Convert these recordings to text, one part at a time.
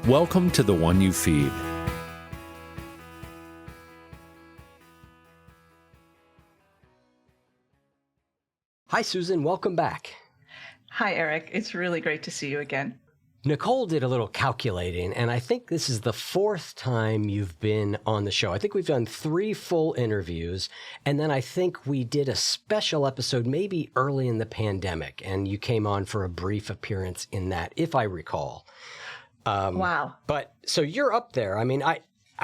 Welcome to The One You Feed. Hi, Susan. Welcome back. Hi, Eric. It's really great to see you again. Nicole did a little calculating, and I think this is the fourth time you've been on the show. I think we've done 3 full interviews, and then I think we did a special episode maybe early in the pandemic, and you came on for a brief appearance in that, if I recall. Wow. But so you're up there. I mean, I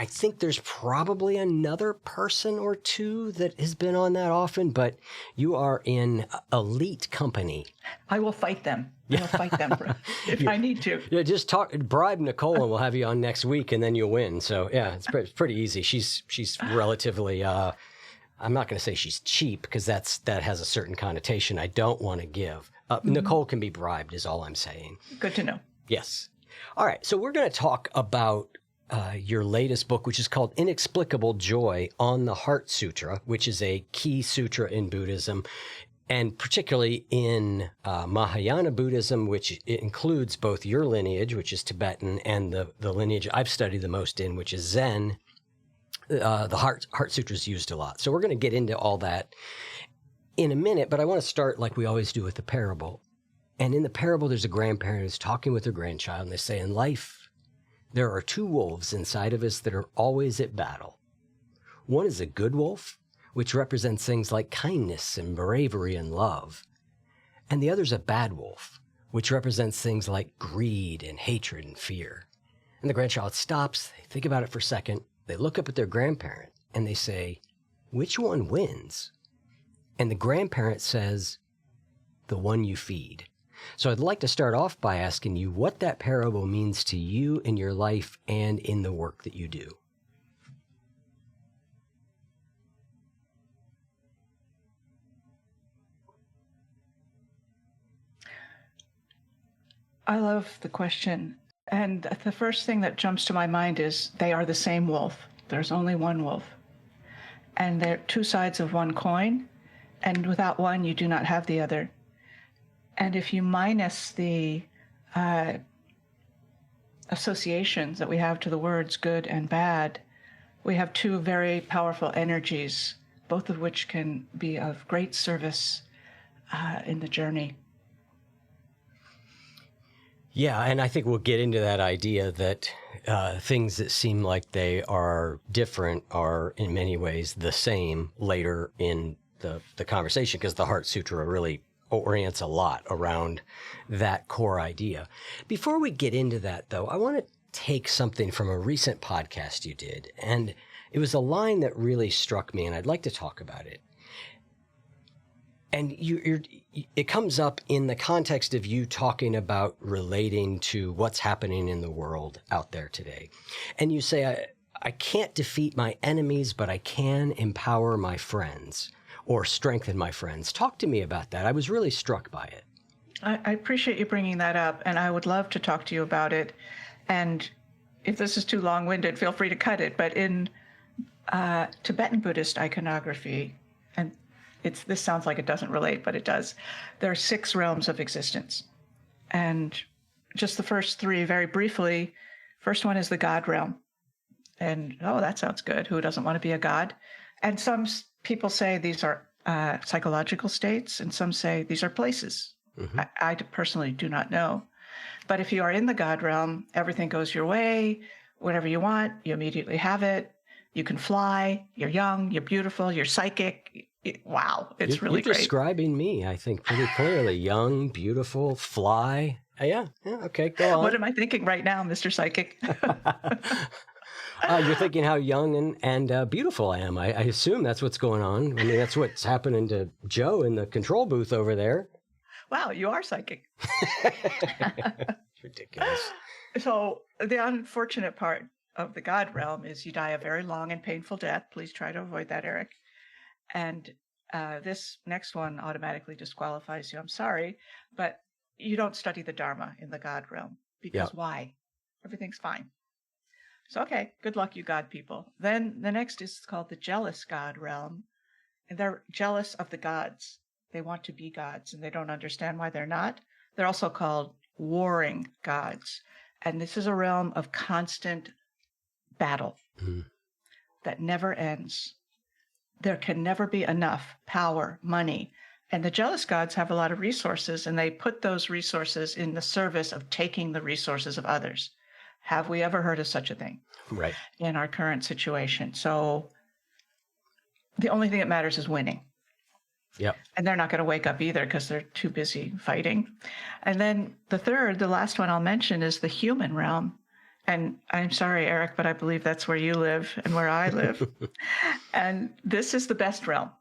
think there's probably another person or two that has been on that often, but you are in elite company. I will fight them. I will fight them if I need to. Yeah, just bribe Nicole and we'll have you on next week and then you'll win. So yeah, it's pretty easy. She's relatively, I'm not going to say she's cheap because that has a certain connotation I don't want to give. Nicole can be bribed is all I'm saying. Good to know. Yes. All right. So we're going to talk about your latest book, which is called Inexplicable Joy on the Heart Sutra, which is a key sutra in Buddhism, and particularly in Mahayana Buddhism, which includes both your lineage, which is Tibetan, and the lineage I've studied the most in, which is Zen. The Heart Sutra is used a lot. So we're going to get into all that in a minute, but I want to start like we always do with the parable. And in the parable, there's a grandparent who's talking with their grandchild, and they say, in life, there are 2 wolves inside of us that are always at battle. One is a good wolf, which represents things like kindness and bravery and love. And the other's a bad wolf, which represents things like greed and hatred and fear. And the grandchild stops, they think about it for a second, they look up at their grandparent, and they say, which one wins? And the grandparent says, the one you feed. So I'd like to start off by asking you what that parable means to you in your life and in the work that you do. I love the question. And the first thing that jumps to my mind is they are the same wolf. There's only one wolf. And they're 2 sides of one coin. And without one, you do not have the other. And if you minus the associations that we have to the words good and bad, we have 2 very powerful energies, both of which can be of great service in the journey. Yeah, and I think we'll get into that idea that things that seem like they are different are in many ways the same later in the conversation, because the Heart Sutra really orients a lot around that core idea. Before we get into that, though, I want to take something from a recent podcast you did, and it was a line that really struck me, and I'd like to talk about it. And it comes up in the context of you talking about relating to what's happening in the world out there today. And you say, I can't defeat my enemies, but I can empower my friends or strengthen my friends. Talk to me about that. I was really struck by it. I appreciate you bringing that up, and I would love to talk to you about it. And if this is too long-winded, feel free to cut it. But in Tibetan Buddhist iconography, and this sounds like it doesn't relate, but it does, there are 6 realms of existence. And just the first 3, very briefly, first one is the God realm. And, oh, that sounds good. Who doesn't want to be a god? And some people say these are psychological states, and some say these are places. Mm-hmm. I personally do not know. But if you are in the God realm, everything goes your way. Whatever you want, you immediately have it. You can fly. You're young. You're beautiful. You're psychic. Wow, it's really great. You're describing me, I think, pretty clearly. Young, beautiful, fly. Yeah, okay, go on. What am I thinking right now, Mr. Psychic? You're thinking how young and beautiful I am. I assume that's what's going on. I mean, that's what's happening to Joe in the control booth over there. Wow, you are psychic. It's ridiculous. So the unfortunate part of the God realm is you die a very long and painful death. Please try to avoid that, Eric. And this next one automatically disqualifies you. I'm sorry, but you don't study the Dharma in the God realm. Because why? Everything's fine. So, okay, good luck, you God people. Then the next is called the jealous God realm. And they're jealous of the gods. They want to be gods, and they don't understand why they're not. They're also called warring gods. And this is a realm of constant battle that never ends. There can never be enough power, money. And the jealous gods have a lot of resources, and they put those resources in the service of taking the resources of others. Have we ever heard of such a thing? Right. In our current situation? So the only thing that matters is winning. Yep. And they're not going to wake up either because they're too busy fighting. And then the last one I'll mention is the human realm. And I'm sorry, Eric, but I believe that's where you live and where I live. And this is the best realm.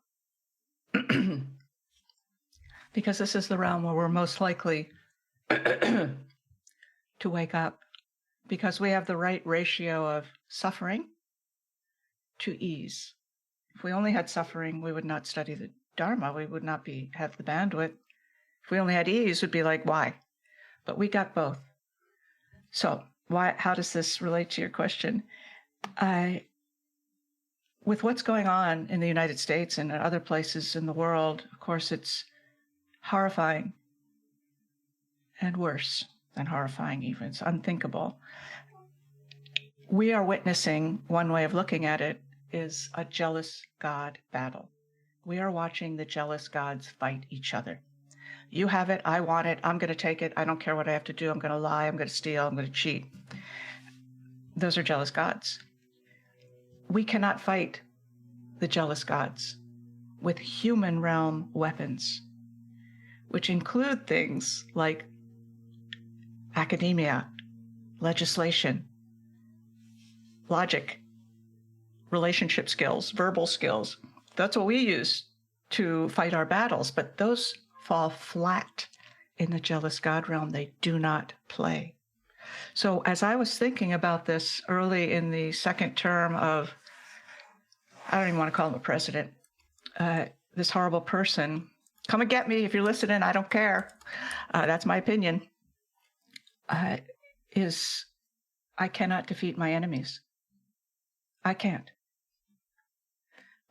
Because this is the realm where we're most likely to wake up. Because we have the right ratio of suffering to ease. If we only had suffering, we would not study the Dharma. We would not have the bandwidth. If we only had ease, we'd be like, why? But we got both. So how does this relate to your question? With what's going on in the United States and other places in the world, of course, it's horrifying and worse than horrifying even. It's unthinkable. We are witnessing, one way of looking at it, is a jealous God battle. We are watching the jealous gods fight each other. You have it, I want it, I'm going to take it, I don't care what I have to do, I'm going to lie, I'm going to steal, I'm going to cheat. Those are jealous gods. We cannot fight the jealous gods with human realm weapons, which include things like academia, legislation, logic, relationship skills, verbal skills. That's what we use to fight our battles, but those fall flat in the jealous God realm. They do not play. So as I was thinking about this early in the second term of, I don't even want to call him a president, this horrible person, come and get me if you're listening, I don't care. That's my opinion, is I cannot defeat my enemies. I can't.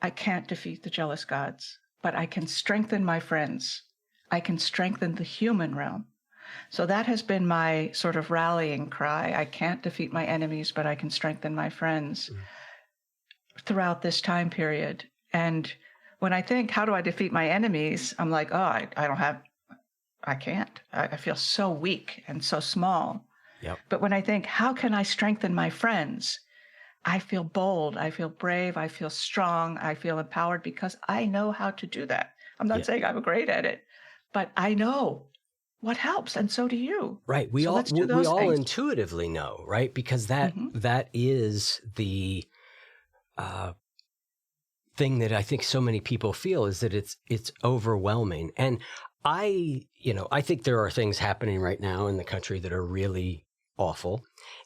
I can't defeat the jealous gods, but I can strengthen my friends. I can strengthen the human realm. So that has been my sort of rallying cry. I can't defeat my enemies, but I can strengthen my friends throughout this time period. And when I think, how do I defeat my enemies? I'm like, I can't. I feel so weak and so small. Yep. But when I think, how can I strengthen my friends? I feel bold, I feel brave, I feel strong, I feel empowered because I know how to do that. I'm not saying I'm great at it, but I know what helps, and so do you. Right. We all intuitively know, right? Because that is the thing that I think so many people feel, is that it's overwhelming. And I think there are things happening right now in the country that are really awful.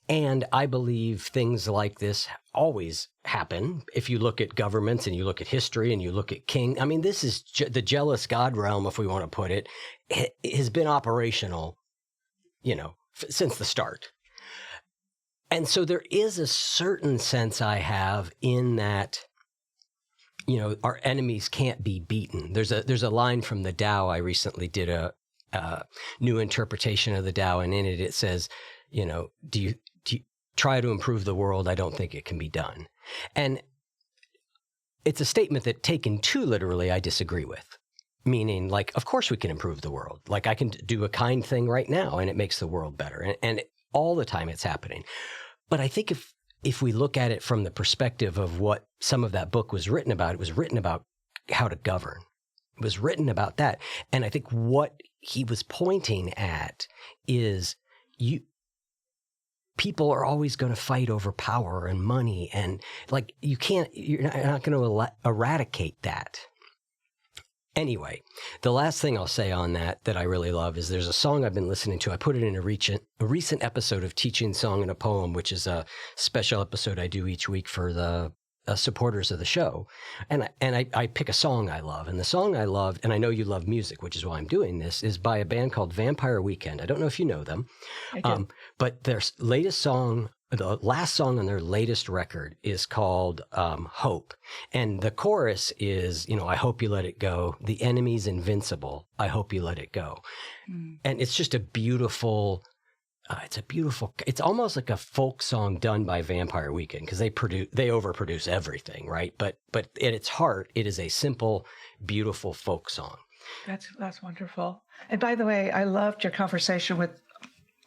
And I believe things like this always happen. If you look at governments and you look at history and you look at king, I mean, this is the jealous God realm, if we want to put it, has been operational, since the start. And so there is a certain sense I have in that, our enemies can't be beaten. There's a line from the Tao. I recently did a new interpretation of the Tao, and in it says, do you try to improve the world? I don't think it can be done. And it's a statement that, taken too literally, I disagree with. Meaning, like, of course we can improve the world. Like, I can do a kind thing right now and it makes the world better. And all the time it's happening. But I think if we look at it from the perspective of what some of that book was written about, it was written about how to govern. It was written about that. And I think what he was pointing at is people are always going to fight over power and money, and like you're not going to eradicate that. Anyway, the last thing I'll say on that I really love is there's a song I've been listening to. I put it in a recent episode of Teaching Song and a Poem, which is a special episode I do each week for the supporters of the show. And I pick a song I love. And the song I love, and I know you love music, which is why I'm doing this, is by a band called Vampire Weekend. I don't know if you know them. I do. But their latest song, the last song on their latest record, is called Hope. And the chorus is, I hope you let it go. The enemy's invincible. I hope you let it go. And it's just a beautiful it's a beautiful, it's almost like a folk song done by Vampire Weekend, because they overproduce everything, right? But at its heart, it is a simple, beautiful folk song. That's wonderful. And by the way, I loved your conversation with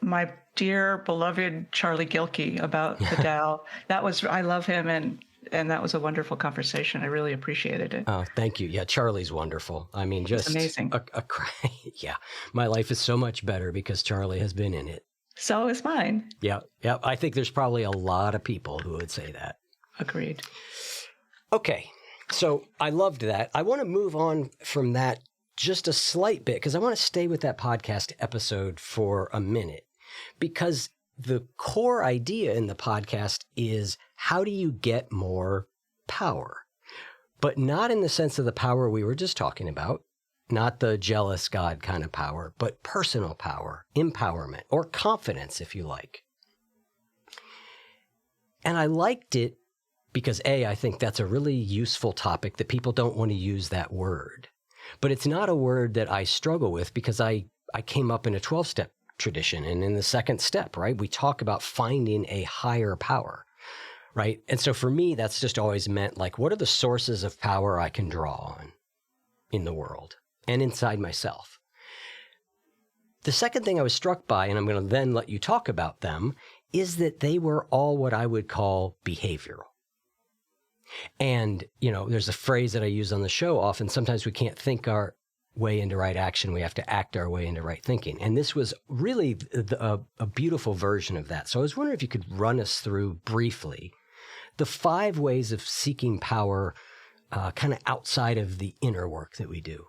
my dear beloved Charlie Gilkey about the Tao. I love him, and that was a wonderful conversation. I really appreciated it. Oh, thank you. Yeah, Charlie's wonderful. I mean, just amazing. Yeah, my life is so much better because Charlie has been in it. So is mine. Yeah. I think there's probably a lot of people who would say that. Agreed. Okay, so I loved that. I want to move on from that just a slight bit, because I want to stay with that podcast episode for a minute, because the core idea in the podcast is, how do you get more power? But not in the sense of the power we were just talking about, not the jealous God kind of power, but personal power, empowerment, or confidence, if you like. And I liked it because, I think that's a really useful topic that people don't want to use that word. But it's not a word that I struggle with, because I came up in a 12-step tradition. And in the second step, right, we talk about finding a higher power, right? And so for me, that's just always meant, like, what are the sources of power I can draw on in the world and inside myself? The second thing I was struck by, and I'm going to then let you talk about them, is that they were all what I would call behavioral. And, there's a phrase that I use on the show often: sometimes we can't think our way into right action. We have to act our way into right thinking. And this was really a beautiful version of that. So I was wondering if you could run us through briefly the 5 ways of seeking power, kind of outside of the inner work that we do.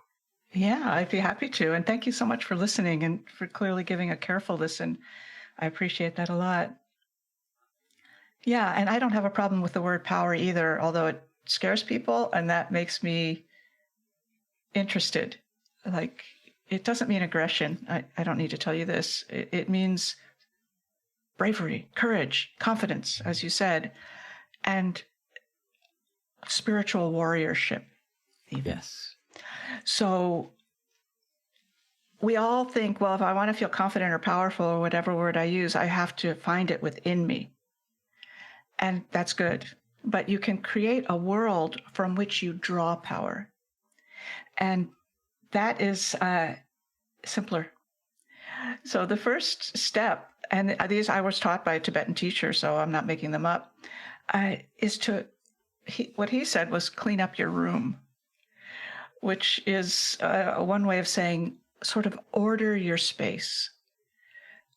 Yeah, I'd be happy to. And thank you so much for listening and for clearly giving a careful listen. I appreciate that a lot. Yeah, and I don't have a problem with the word power either, although it scares people, and that makes me interested. Like, it doesn't mean aggression. I don't need to tell you this. It means bravery, courage, confidence, as you said, and spiritual warriorship, even. Yes. So we all think, well, if I want to feel confident or powerful, or whatever word I use, I have to find it within me. And that's good. But you can create a world from which you draw power. And that is simpler. So the first step, and these I was taught by a Tibetan teacher, so I'm not making them up, is what he said was clean up your room, which is one way of saying sort of order your space.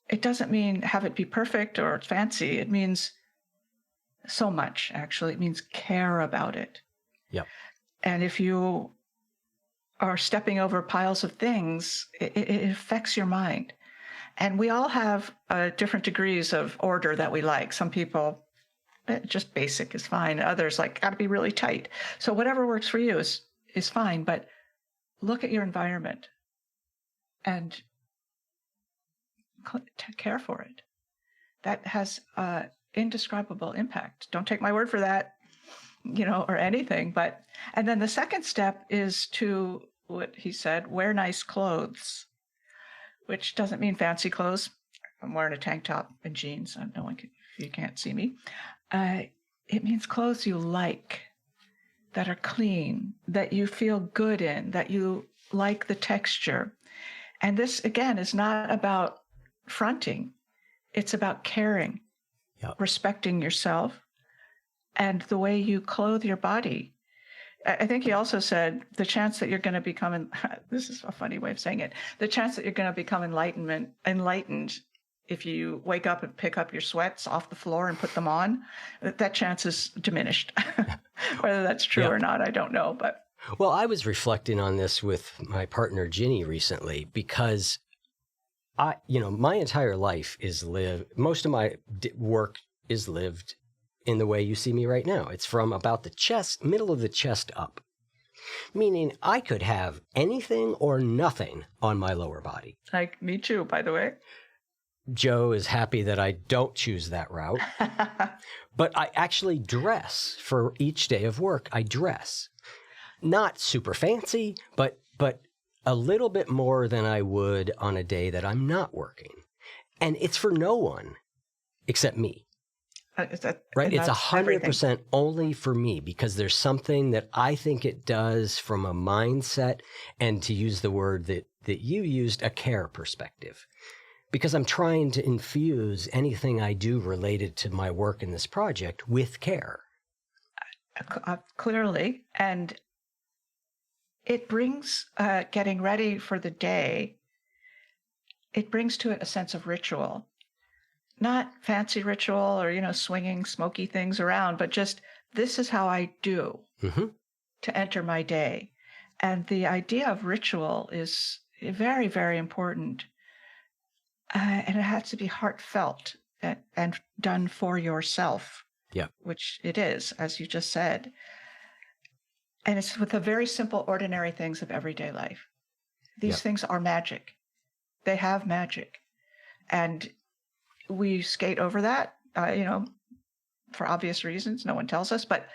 It doesn't mean have it be perfect or fancy. It means so much, actually. It means care about it. Yep. And if you are stepping over piles of things, it affects your mind. And we all have different degrees of order that we like. Some people, just basic is fine. Others got to be really tight. So whatever works for you is fine. But look at your environment and care for it. That has indescribable impact. Don't take my word for that, or anything. And then the second step is to, what he said, wear nice clothes, which doesn't mean fancy clothes. I'm wearing a tank top and jeans. No one can, if you can't see me. It means clothes you like, that are clean, that you feel good in, that you like the texture. And this, again, is not about fronting. It's about caring, respecting yourself, and the way you clothe your body. I think he also said the chance that you're going to become, this is a funny way of saying it, the chance that you're going to become enlightened if you wake up and pick up your sweats off the floor and put them on, that chance is diminished. Whether that's true or not, I don't know. But well, I was reflecting on this with my partner Ginny recently, because my entire life is most of my work is lived in the way you see me right now. It's from about the chest, middle of the chest up, meaning I could have anything or nothing on my lower body. Like me too, by the way. Joe is happy that I don't choose that route, but I actually dress for each day of work. I dress, not super fancy, but a little bit more than I would on a day that I'm not working. And it's for no one except me. Right? It's 100% only for me, because there's something that I think it does from a mindset, and to use the word that you used, a care perspective. Because I'm trying to infuse anything I do related to my work in this project with care. Clearly. And it brings getting ready for the day, it brings to it a sense of ritual. Not fancy ritual or, swinging smoky things around, but just this is how I do to enter my day. And the idea of ritual is very, very important. And it has to be heartfelt and done for yourself, which it is, as you just said. And it's with the very simple, ordinary things of everyday life. These things are magic. They have magic. And we skate over that, for obvious reasons. No one tells us, but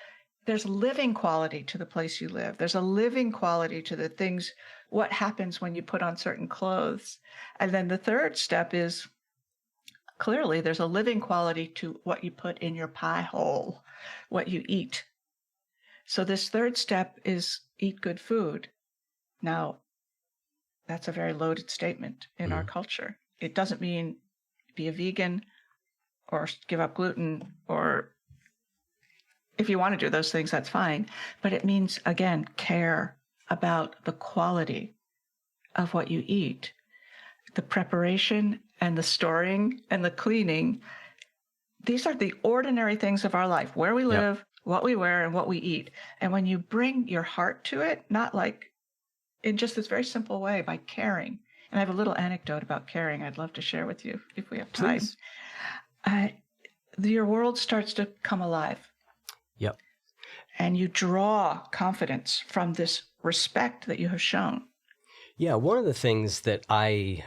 there's living quality to the place you live. There's a living quality to the things, what happens when you put on certain clothes. And then the third step is clearly there's a living quality to what you put in your pie hole, what you eat. So this third step is eat good food. Now, that's a very loaded statement in our culture. It doesn't mean be a vegan or give up gluten, or if you want to do those things, that's fine. But it means, again, care about the quality of what you eat, the preparation and the storing and the cleaning. These are the ordinary things of our life, where we live, what we wear, and what we eat. And when you bring your heart to it, not like in just this very simple way, by caring. And I have a little anecdote about caring I'd love to share with you if we have time. Please. Your world starts to come alive. Yep. And you draw confidence from this respect that you have shown. Yeah, one of the things that I,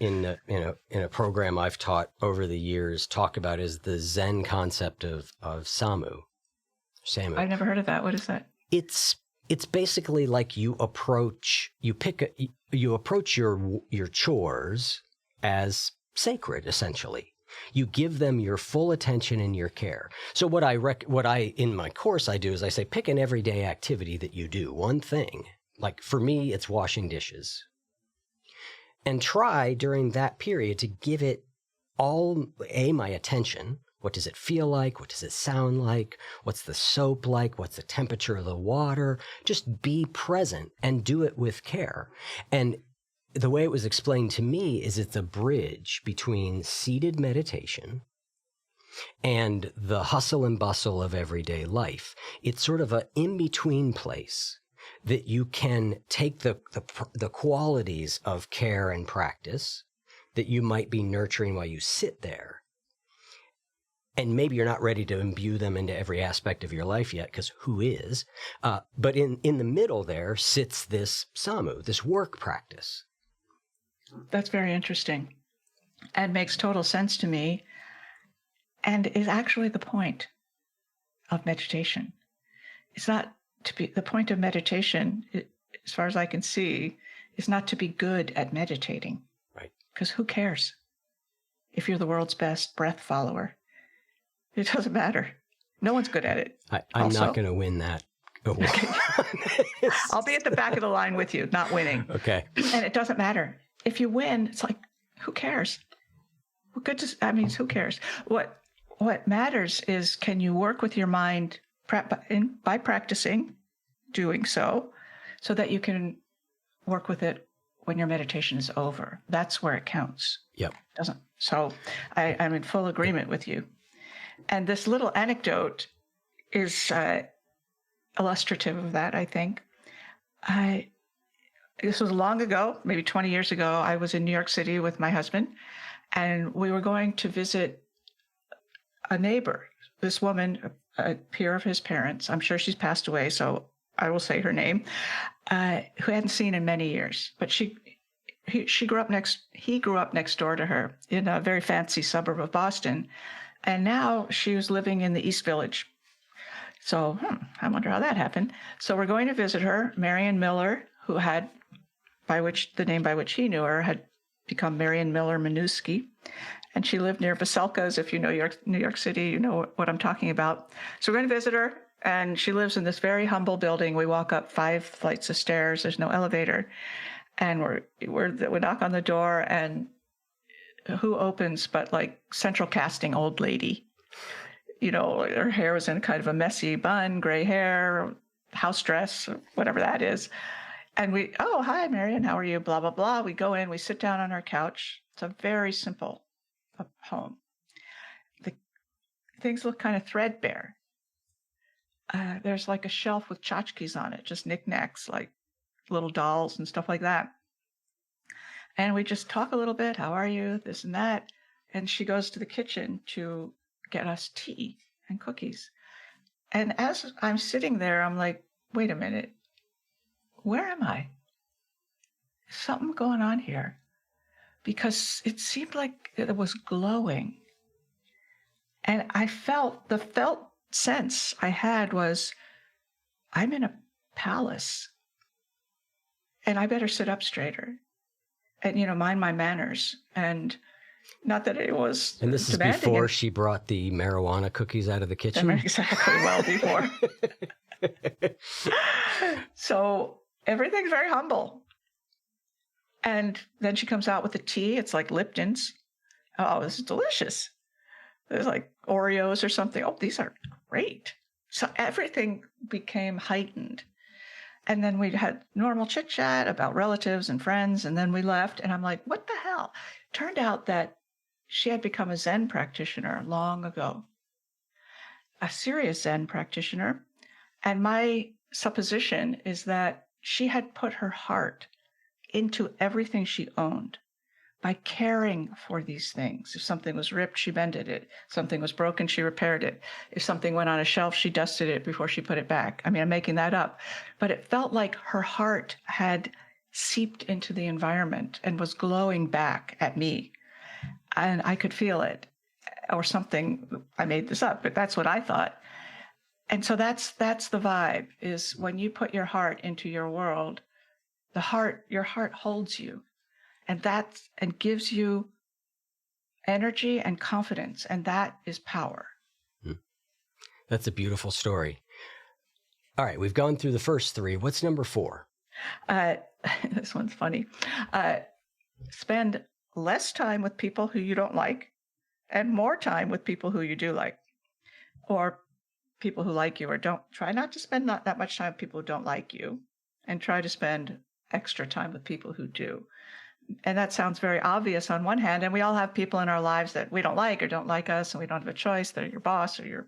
in a program I've taught over the years, talk about is the Zen concept of Samu. I've never heard of that. What is that? It's basically like you approach your chores as sacred, essentially. You give them your full attention and your care. So what I in my course I do is I say, pick an everyday activity that you do, one thing. Like for me, it's washing dishes. And try during that period to give it all, my attention. What does it feel like? What does it sound like? What's the soap like? What's the temperature of the water? Just be present and do it with care. And the way it was explained to me is it's a bridge between seated meditation and the hustle and bustle of everyday life. It's sort of an in-between place that you can take the qualities of care and practice that you might be nurturing while you sit there. And maybe you're not ready to imbue them into every aspect of your life yet, because who is? But in the middle there sits this Samu, this work practice. That's very interesting and makes total sense to me, and is actually the point of meditation. It's not to be, the point of meditation, as far as I can see, is not to be good at meditating. Right. Because who cares if you're the world's best breath follower? It doesn't matter. No one's good at it. I'm not going to win that award. I'll be at the back of the line with you, not winning. Okay. And it doesn't matter. If you win, it's like, who cares? Who cares? What matters is, can you work with your mind by practicing doing so that you can work with it when your meditation is over. That's where it counts. Yep. So I'm in full agreement with you. And this little anecdote is illustrative of that, I think. This was long ago, maybe 20 years ago. I was in New York City with my husband, and we were going to visit a neighbor, this woman, a peer of his parents. I'm sure she's passed away, so I will say her name, who hadn't seen in many years. But he grew up next door to her in a very fancy suburb of Boston. And now she was living in the East Village. So I wonder how that happened. So we're going to visit her. Marion Miller, who had, the name by which he knew her, had become Marion Miller Minuski. And she lived near Veselka's. If you know New York City, you know what I'm talking about. So we're going to visit her. And she lives in this very humble building. We walk up 5 flights of stairs. There's no elevator. And we knock on the door, and who opens but like central casting old lady. You know, her hair was in kind of a messy bun, gray hair, house dress, whatever that is. And oh, hi, Marion, how are you? Blah, blah, blah. We go in, we sit down on our couch. It's a very simple home. The things look kind of threadbare. There's like a shelf with tchotchkes on it, just knickknacks, like little dolls and stuff like that. And we just talk a little bit. How are you? This and that. And she goes to the kitchen to get us tea and cookies. And as I'm sitting there, I'm like, wait a minute. Where am I? There's something going on here. Because it seemed like it was glowing. And the felt sense I had was, I'm in a palace. And I better sit up straighter. And, mind my manners. And not that it was And this is before she brought the marijuana cookies out of the kitchen? Exactly, well before. So everything's very humble. And then she comes out with the tea. It's like Lipton's. Oh, this is delicious. There's like Oreos or something. Oh, these are great. So everything became heightened. And then we had normal chit chat about relatives and friends. And then we left. And I'm like, what the hell? Turned out that she had become a Zen practitioner long ago, a serious Zen practitioner. And my supposition is that she had put her heart into everything she owned by caring for these things. If something was ripped, she mended it. If something was broken, she repaired it. If something went on a shelf, she dusted it before she put it back. I mean, I'm making that up. But it felt like her heart had seeped into the environment and was glowing back at me. And I could feel it. Or something, I made this up, but that's what I thought. And so that's the vibe, is when you put your heart into your world, your heart holds you. And gives you energy and confidence, and that is power. That's a beautiful story. All right, we've gone through the first 3. What's number 4? This one's funny. Spend less time with people who you don't like, and more time with people who you do like, or people who like you or don't. Try not to spend not that much time with people who don't like you, and try to spend extra time with people who do. And that sounds very obvious on one hand, and we all have people in our lives that we don't like or don't like us, and we don't have a choice. They're your boss or your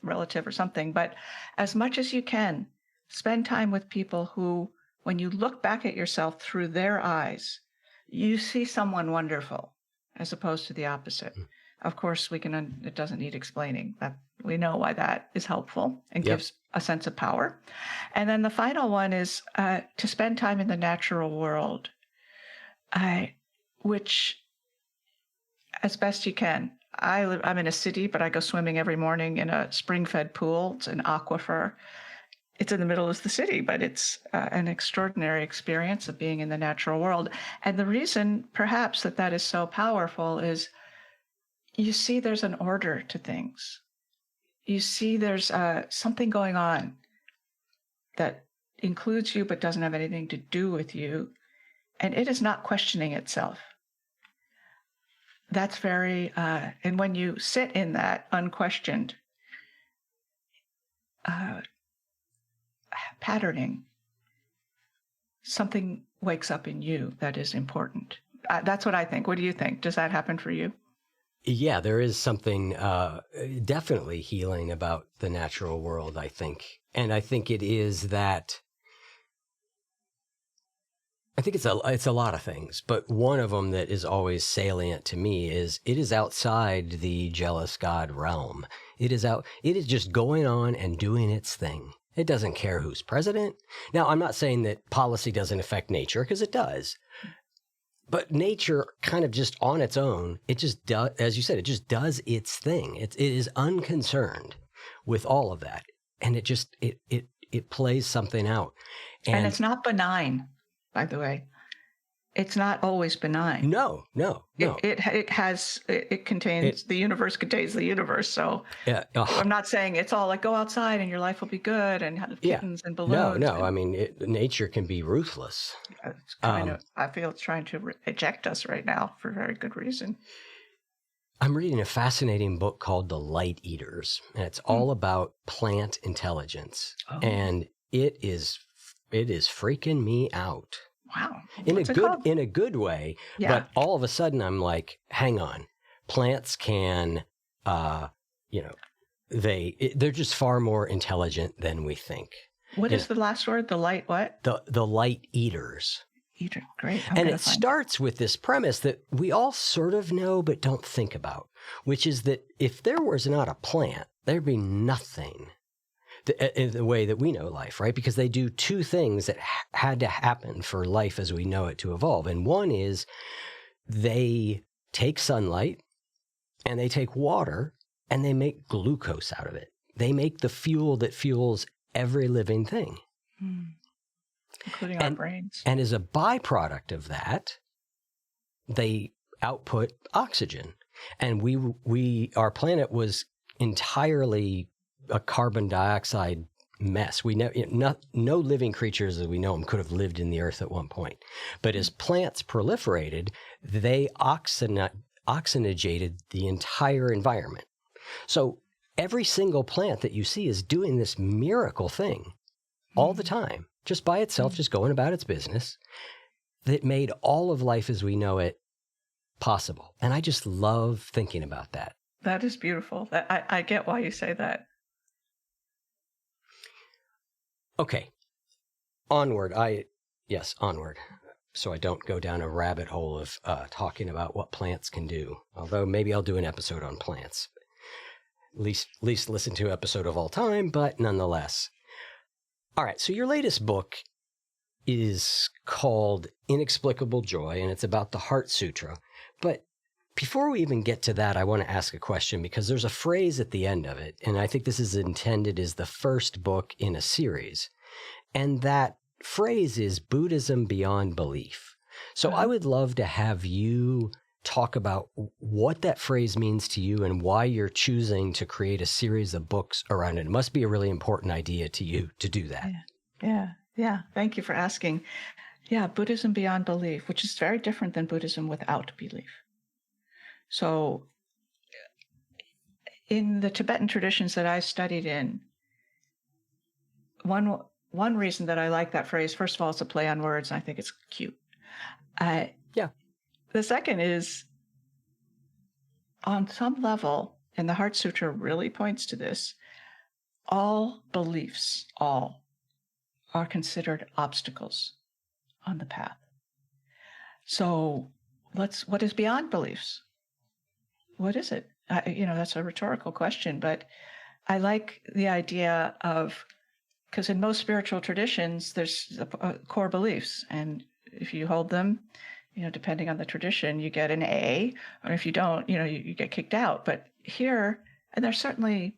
relative or something. But as much as you can, spend time with people who, when you look back at yourself through their eyes, you see someone wonderful, as opposed to the opposite. Of course, it doesn't need explaining. That we know why that is helpful and gives a sense of power. And then the final one is to spend time in the natural world. Which, as best you can. I'm in a city, but I go swimming every morning in a spring-fed pool. It's an aquifer. It's in the middle of the city, but it's an extraordinary experience of being in the natural world. And the reason, perhaps, that is so powerful is you see there's an order to things. You see there's something going on that includes you but doesn't have anything to do with you. And it is not questioning itself. That's very, and when you sit in that unquestioned patterning, something wakes up in you that is important. That's what I think. What do you think? Does that happen for you? Yeah, there is something definitely healing about the natural world, I think. And I think it is that, I think it's a lot of things, but one of them that is always salient to me is it is outside the jealous God realm. It is just going on and doing its thing. It doesn't care who's president. Now, I'm not saying that policy doesn't affect nature, because it does. But nature kind of just on its own, it just does, as you said, it just does its thing. It is unconcerned with all of that. And it plays something out. And it's not benign. By the way, it's not always benign. No. It contains the universe contains the universe. So I'm not saying it's all like go outside and your life will be good and have kittens and balloons. No. I mean, nature can be ruthless. It's I feel it's trying to eject us right now for very good reason. I'm reading a fascinating book called The Light Eaters, and it's all about plant intelligence. Oh. And it is freaking me out. Wow. In a good way. Yeah. But all of a sudden I'm like, hang on. Plants can, they're just far more intelligent than we think. What is the last word? The light what? The light eaters. Eater. Great. And it starts with this premise that we all sort of know but don't think about, which is that if there was not a plant, there'd be nothing in the way that we know life, right? Because they do two things that had to happen for life as we know it to evolve. And one is they take sunlight and they take water and they make glucose out of it. They make the fuel that fuels every living thing. Including our brains. And as a byproduct of that, they output oxygen. And our planet was entirely a carbon dioxide mess. We know no living creatures as we know them could have lived in the earth at one point. But as plants proliferated, they oxygenated the entire environment. So every single plant that you see is doing this miracle thing all the time, just by itself, just going about its business, that made all of life as we know it possible. And I just love thinking about that. That is beautiful. I get why you say that. Okay. Onward. Onward. So I don't go down a rabbit hole of talking about what plants can do. Although maybe I'll do an episode on plants. Least listen to episode of all time, but nonetheless. All right. So your latest book is called Inexplicable Joy, and it's about the Heart Sutra. But before we even get to that, I want to ask a question because there's a phrase at the end of it, and I think this is intended as the first book in a series. And that phrase is Buddhism beyond belief. So I would love to have you talk about what that phrase means to you and why you're choosing to create a series of books around it. It must be a really important idea to you to do that. Yeah. Thank you for asking. Yeah, Buddhism beyond belief, which is very different than Buddhism without belief. So in the Tibetan traditions that I studied in, one reason that I like that phrase, first of all, it's a play on words, and I think it's cute. The second is, on some level, and the Heart Sutra really points to this, all beliefs, all, are considered obstacles on the path. So what is beyond beliefs? What is it? That's a rhetorical question, but I like the idea of, because in most spiritual traditions, there's core beliefs. And if you hold them, depending on the tradition, you get an A, or if you don't, you get kicked out. But here, and there's certainly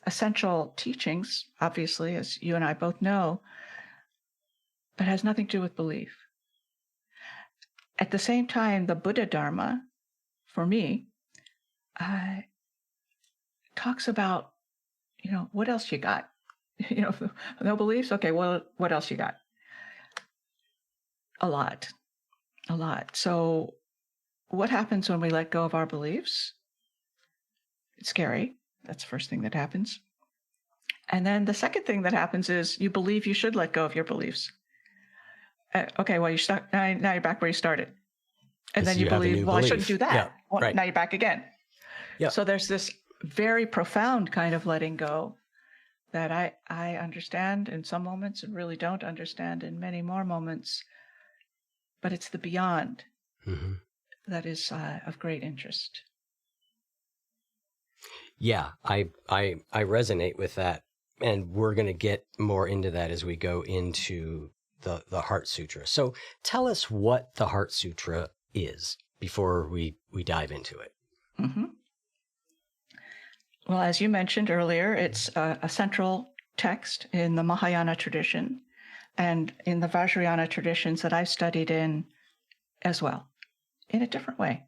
essential teachings, obviously, as you and I both know, but it has nothing to do with belief. At the same time, the Buddha Dharma, for me, talks about, what else you got? No beliefs? Okay, well, what else you got? A lot. So what happens when we let go of our beliefs? It's scary. That's the first thing that happens. And then the second thing that happens is you believe you should let go of your beliefs. Okay, well, now you're back where you started. And then you believe, well, I shouldn't do that. Yeah, right. Now you're back again. Yeah. So there's this very profound kind of letting go that I understand in some moments and really don't understand in many more moments. But it's the beyond that is of great interest. Yeah, I resonate with that. And we're going to get more into that as we go into the Heart Sutra. So tell us what the Heart Sutra is before we dive into it. Mm-hmm. Well, as you mentioned earlier, it's a central text in the Mahayana tradition. And in the Vajrayana traditions that I studied in, as well, in a different way,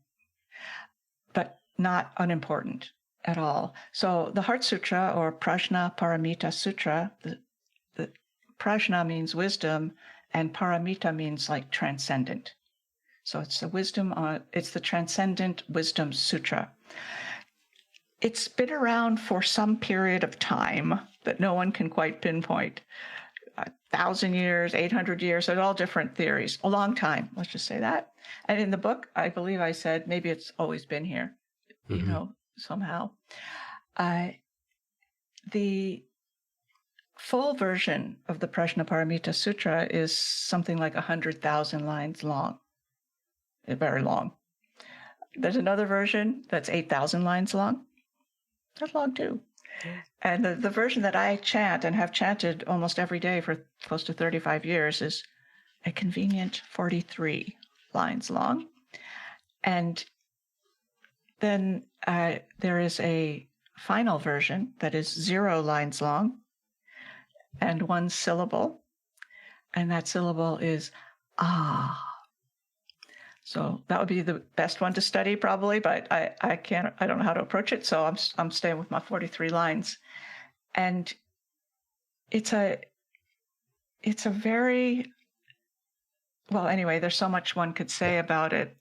but not unimportant at all. So the Heart Sutra, or Prajna Paramita Sutra, the Prajna means wisdom, and Paramita means like transcendent. So it's it's the Transcendent Wisdom Sutra. It's been around for some period of time that no one can quite pinpoint. 1,000 years, 800 years, there's all different theories. A long time, let's just say that. And in the book, I believe I said maybe it's always been here, somehow. The full version of the Prajnaparamita Sutra is something like 100,000 lines long. Very long. There's another version that's 8,000 lines long. That's long too. And the version that I chant and have chanted almost every day for close to 35 years is a convenient 43 lines long. And then there is a final version that is 0 lines long and 1 syllable. And that syllable is ah. So that would be the best one to study probably, but I don't know how to approach it. So I'm staying with my 43 lines. And it's a very, well, anyway, there's so much one could say about it.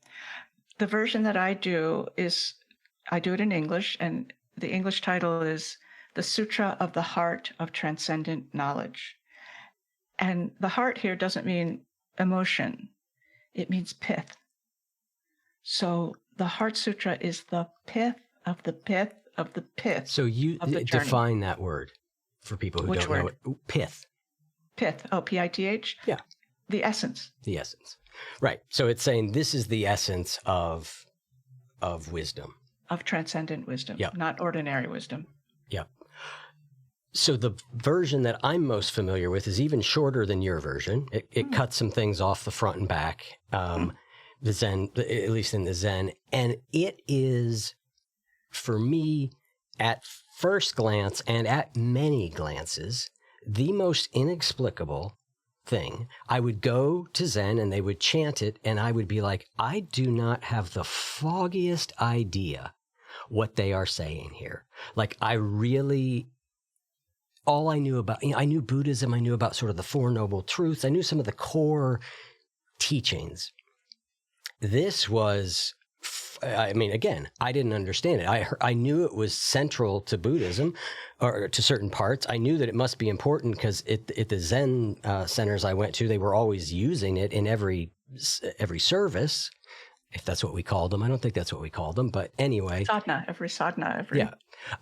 The version that I do it in English, and the English title is The Sutra of the Heart of Transcendent Knowledge. And the heart here doesn't mean emotion. It means pith. So the Heart Sutra is the pith of the pith of the pith. So you define that word for people who don't know it. Pith. Pith. Oh, P-I-T-H? Yeah. The essence. The essence. Right. So it's saying this is the essence of wisdom. Of transcendent wisdom, not ordinary wisdom. Yeah. So the version that I'm most familiar with is even shorter than your version. It cuts some things off the front and back. The Zen, at least in the Zen. And it is, for me, at first glance and at many glances, the most inexplicable thing. I would go to Zen and they would chant it and I would be like, I do not have the foggiest idea what they are saying here. Like all I knew about, I knew Buddhism, I knew about sort of the Four Noble Truths, I knew some of the core teachings. This was, again, I didn't understand it. I knew it was central to Buddhism, or to certain parts. I knew that it must be important because at the Zen centers I went to, they were always using it in every service, if that's what we called them. I don't think that's what we called them, but anyway. Every sadhana. Yeah.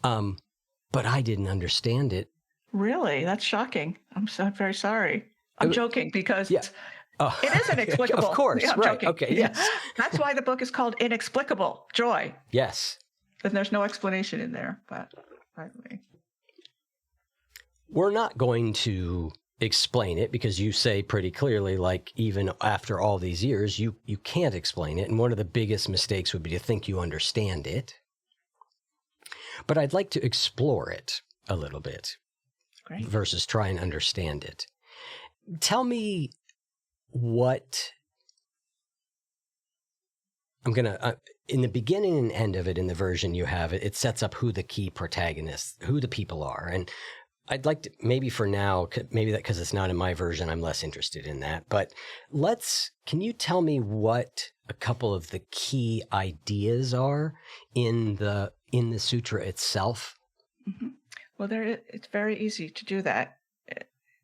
But I didn't understand it. Really? That's shocking. I'm very sorry. I'm joking because... Yeah. Oh, it is inexplicable. Of course, yeah, right. Joking. Okay, yes. That's why the book is called Inexplicable, Joy. Yes. And there's no explanation in there, but by the way. We're not going to explain it because you say pretty clearly, like, even after all these years, you can't explain it. And one of the biggest mistakes would be to think you understand it. But I'd like to explore it a little bit. Great. Versus try and understand it. Tell me what I'm going to, in the beginning and end of it, in the version you have, it sets up who the key protagonists, who the people are. And I'd like to, maybe for now, maybe that because it's not in my version, I'm less interested in that. But can you tell me what a couple of the key ideas are in the sutra itself? Mm-hmm. Well, it's very easy to do that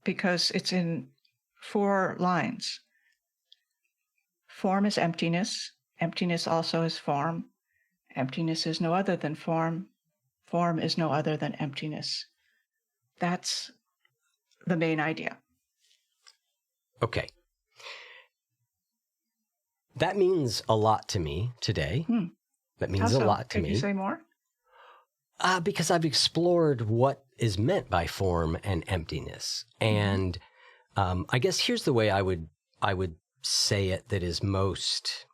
because it's in 4 lines. Form is emptiness. Emptiness also is form. Emptiness is no other than form. Form is no other than emptiness. That's the main idea. Okay. That means a lot to me today. That means a lot to me. Can you say more? Because I've explored what is meant by form and emptiness. And I guess here's the way I would say it that is most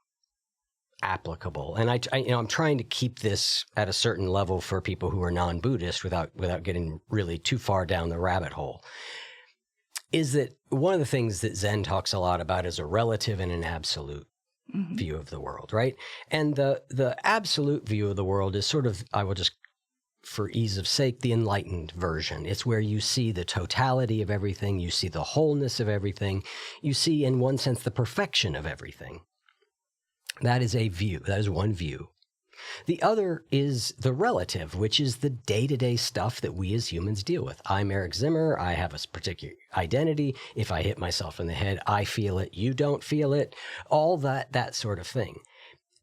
applicable. And I'm trying to keep this at a certain level for people who are non-Buddhist without getting really too far down the rabbit hole. Is that one of the things that Zen talks a lot about is a relative and an absolute. view of the world, right? And the absolute view of the world is sort of, I will just, for ease of sake, the enlightened version. It's where you see the totality of everything, you see the wholeness of everything, you see, in one sense, the perfection of everything. That is a view. That is one view. The other is the relative, which is the day-to-day stuff that we as humans deal with. I'm Eric Zimmer. I have a particular identity. If I hit myself in the head, I feel it. You don't feel it. All that sort of thing.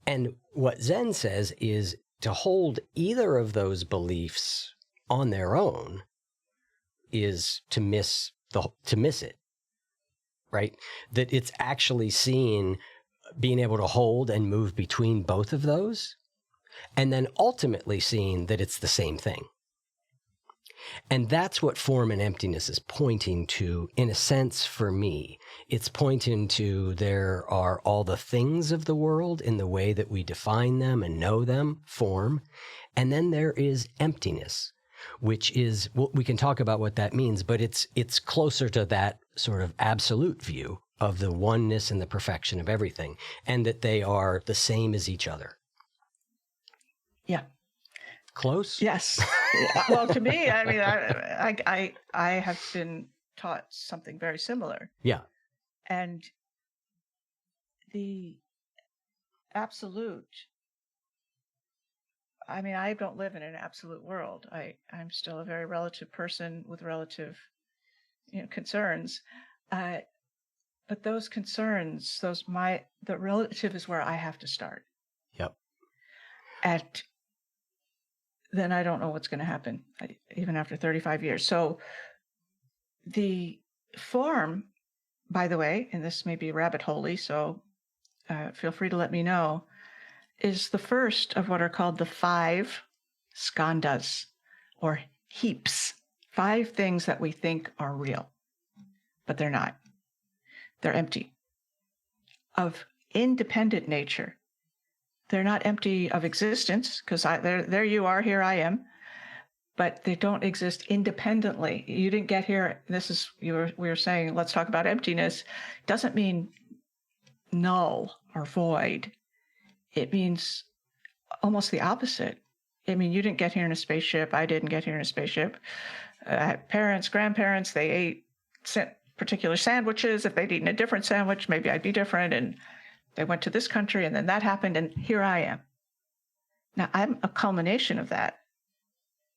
And what Zen says is to hold either of those beliefs on their own is to miss it, right? That it's actually seeing, being able to hold and move between both of those, and then ultimately seeing that it's the same thing. And that's what form and emptiness is pointing to, in a sense, for me. It's pointing to there are all the things of the world in the way that we define them and know them, form. And then there is emptiness, which is, well, we can talk about what that means, but it's closer to that sort of absolute view of the oneness and the perfection of everything, and that they are the same as each other. Yeah. Close? Yes. Well, to me, I mean, I have been taught something very similar. Yeah. And the absolute, I mean, I don't live in an absolute world. I'm still a very relative person with relative, concerns. But those concerns, the relative is where I have to start. Yep. Then I don't know what's going to happen, even after 35 years. So the form, by the way, and this may be rabbit hole-y, so feel free to let me know, is the first of what are called the 5 skandhas, or heaps. 5 things that we think are real, but they're not. They're empty, of independent nature. They're not empty of existence, because there you are, here I am, but they don't exist independently. You didn't get here. We were saying, let's talk about emptiness. Doesn't mean null or void. It means almost the opposite. I mean, you didn't get here in a spaceship. I didn't get here in a spaceship. Parents, grandparents, they ate particular sandwiches. If they'd eaten a different sandwich, maybe I'd be different. And they went to this country, and then that happened, and here I am. Now, I'm a culmination of that,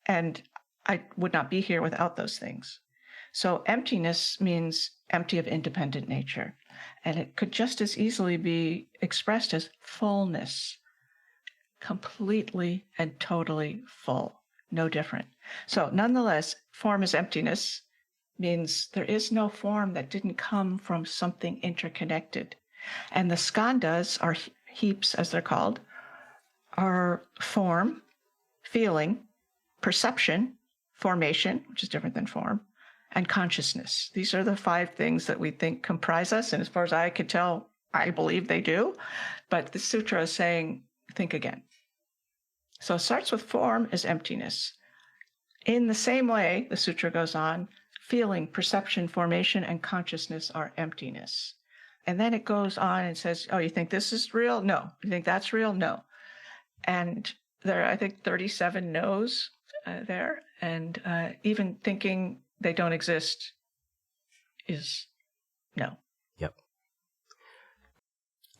and I would not be here without those things. So emptiness means empty of independent nature, and it could just as easily be expressed as fullness, completely and totally full, no different. So nonetheless, form is emptiness, means there is no form that didn't come from something interconnected. And the skandhas, are heaps, as they're called, are form, feeling, perception, formation, which is different than form, and consciousness. These are the 5 things that we think comprise us. And as far as I could tell, I believe they do. But the sutra is saying, think again. So it starts with form as emptiness. In the same way, the sutra goes on, feeling, perception, formation, and consciousness are emptiness. And then it goes on and says, oh, you think this is real? No. You think that's real? No. And there are, I think, 37 no's there. And even thinking they don't exist is no. Yep.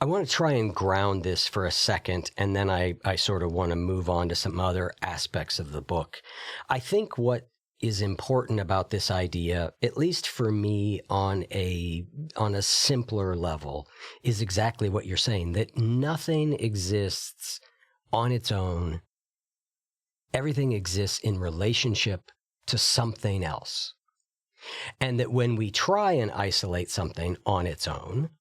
I want to try and ground this for a second, and then I sort of want to move on to some other aspects of the book. I think what is important about this idea, at least for me on a simpler level, is exactly what you're saying, that nothing exists on its own. Everything exists in relationship to something else. And that when we try and isolate something on its own,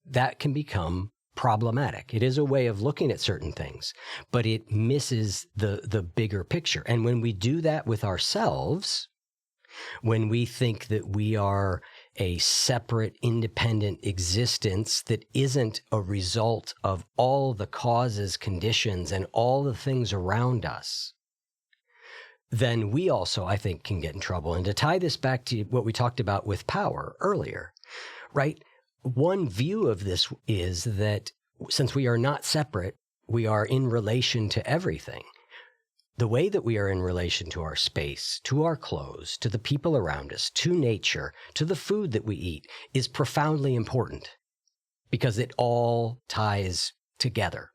that can become problematic. It is a way of looking at certain things, but it misses the bigger picture. And when we do that with ourselves, when we think that we are a separate, independent existence that isn't a result of all the causes, conditions, and all the things around us, then we also, I think, can get in trouble. And to tie this back to what we talked about with power earlier, right? One view of this is that since we are not separate, we are in relation to everything. The way that we are in relation to our space, to our clothes, to the people around us, to nature, to the food that we eat is profoundly important because it all ties together.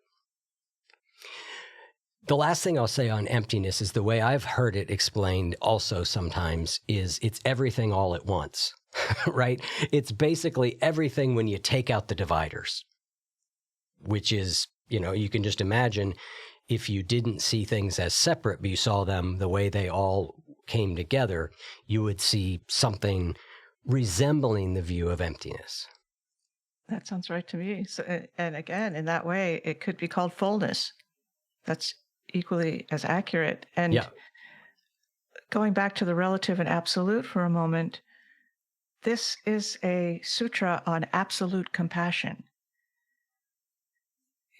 The last thing I'll say on emptiness is the way I've heard it explained also sometimes is it's everything all at once, right? It's basically everything when you take out the dividers, which is, you can just imagine if you didn't see things as separate, but you saw them the way they all came together, you would see something resembling the view of emptiness. That sounds right to me. So, and again, in that way, it could be called fullness. That's equally as accurate. And Yeah. going back to the relative and absolute for a moment, this is a sutra on absolute compassion.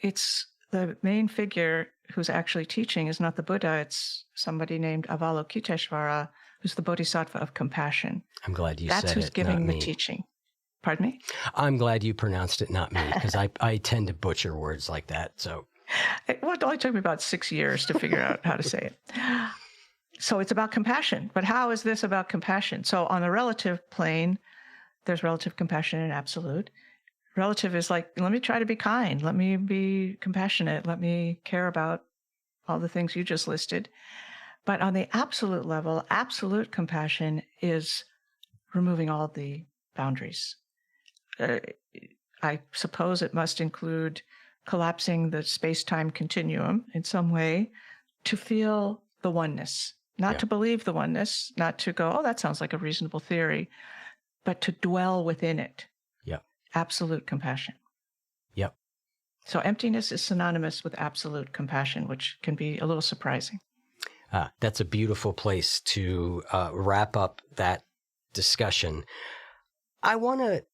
It's the main figure who's actually teaching is not the Buddha, it's somebody named Avalokiteshvara, who's the bodhisattva of compassion. I'm glad you That's said who's it, giving not the me. teaching. Pardon me? I'm glad you pronounced it, not me, because I tend to butcher words like that. So, Well, it only took me about 6 years to figure out how to say it. So it's about compassion. But how is this about compassion? So on the relative plane, there's relative compassion and absolute. Relative is like, let me try to be kind. Let me be compassionate. Let me care about all the things you just listed. But on the absolute level, absolute compassion is removing all the boundaries. I suppose it must include collapsing the space-time continuum in some way to feel the oneness, not to believe the oneness, not to go, oh, that sounds like a reasonable theory, but to dwell within it. Yep. Absolute compassion. Yep. So emptiness is synonymous with absolute compassion, which can be a little surprising. That's a beautiful place to wrap up that discussion. I want to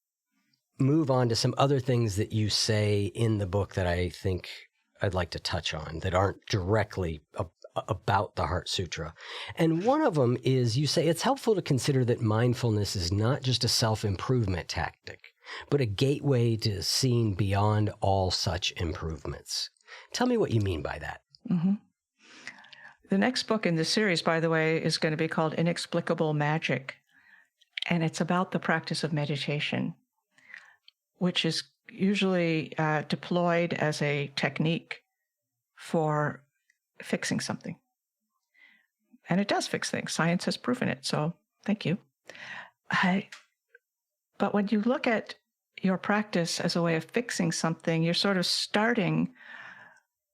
move on to some other things that you say in the book that I think I'd like to touch on that aren't directly about the Heart Sutra. And one of them is you say it's helpful to consider that mindfulness is not just a self-improvement tactic, but a gateway to seeing beyond all such improvements. Tell me what you mean by that. Mm-hmm. The next book in this series, by the way, is going to be called Inexplicable Magic. And it's about the practice of meditation, which is usually deployed as a technique for fixing something. And it does fix things. Science has proven it. So thank you. But when you look at your practice as a way of fixing something, you're sort of starting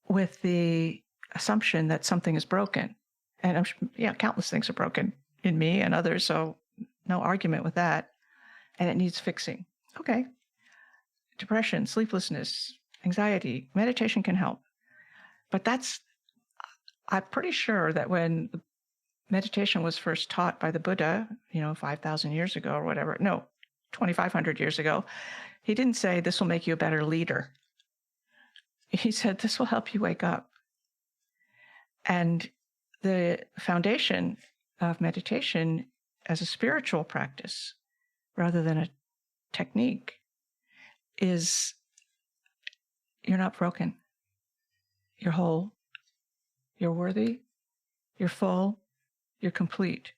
with the assumption that something is broken. And countless things are broken in me and others. So no argument with that. And it needs fixing. Okay. Depression, sleeplessness, anxiety, meditation can help. But I'm pretty sure that when meditation was first taught by the Buddha, 5,000 years ago or whatever, no, 2,500 years ago, he didn't say this will make you a better leader. He said this will help you wake up. And the foundation of meditation as a spiritual practice rather than a technique is you're not broken. You're whole. You're worthy. You're full. You're complete.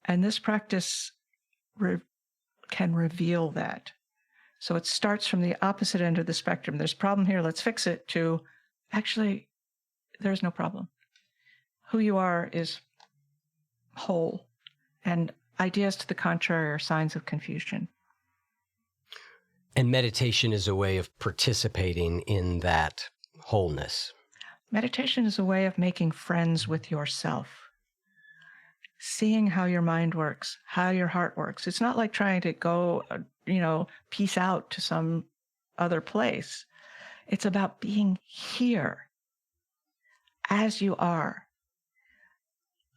And this practice can reveal that. So it starts from the opposite end of the spectrum. There's a problem here. Let's fix it. To actually, there's no problem. Who you are is whole. And ideas to the contrary are signs of confusion. And meditation is a way of participating in that wholeness. Meditation is a way of making friends with yourself, seeing how your mind works, how your heart works. It's not like trying to go, peace out to some other place. It's about being here as you are,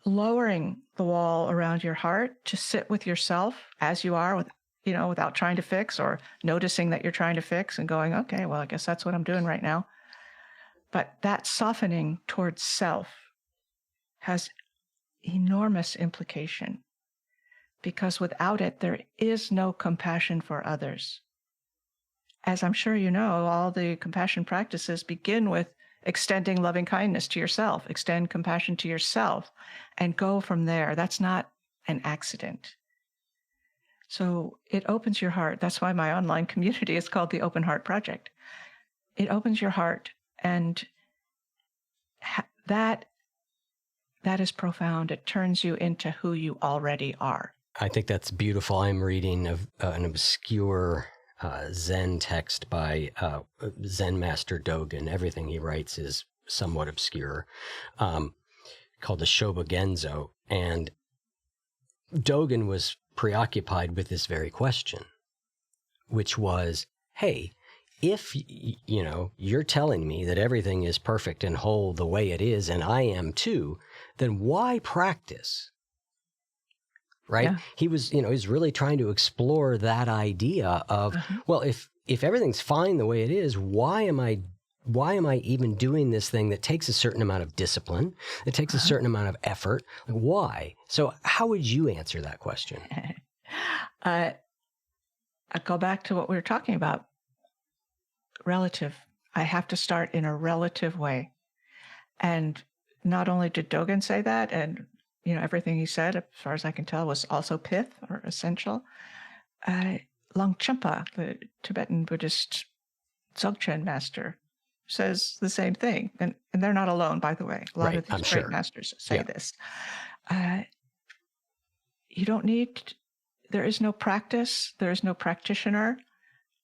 lowering the wall around your heart to sit with yourself as you are, without trying to fix or noticing that you're trying to fix and going, okay, well, I guess that's what I'm doing right now. But that softening towards self has enormous implication because without it, there is no compassion for others. as I'm sure you know, all the compassion practices begin with extending loving kindness to yourself, extend compassion to yourself, and go from there. That's not an accident. So it opens your heart. That's why my online community is called the Open Heart Project. It opens your heart, and that is profound. It turns you into who you already are. I think that's beautiful. I'm reading an obscure Zen text by Zen Master Dogen. Everything he writes is somewhat obscure, called the Shobogenzo. And Dogen was preoccupied with this very question, which was, hey, if you're telling me that everything is perfect and whole the way it is, and I am too, then why practice? Right? Yeah. He was, he's really trying to explore that idea of, well, if everything's fine the way it is, why am I even doing this thing that takes a certain amount of discipline, that takes a certain amount of effort? Like, why? So how would you answer that question? I go back to what we were talking about. Relative. I have to start in a relative way. And not only did Dogen say that, and everything he said, as far as I can tell, was also pith or essential. Longchenpa, the Tibetan Buddhist Dzogchen master, says the same thing. And they're not alone, by the way. A lot of these great masters say this. You don't need, there is no practice, there is no practitioner,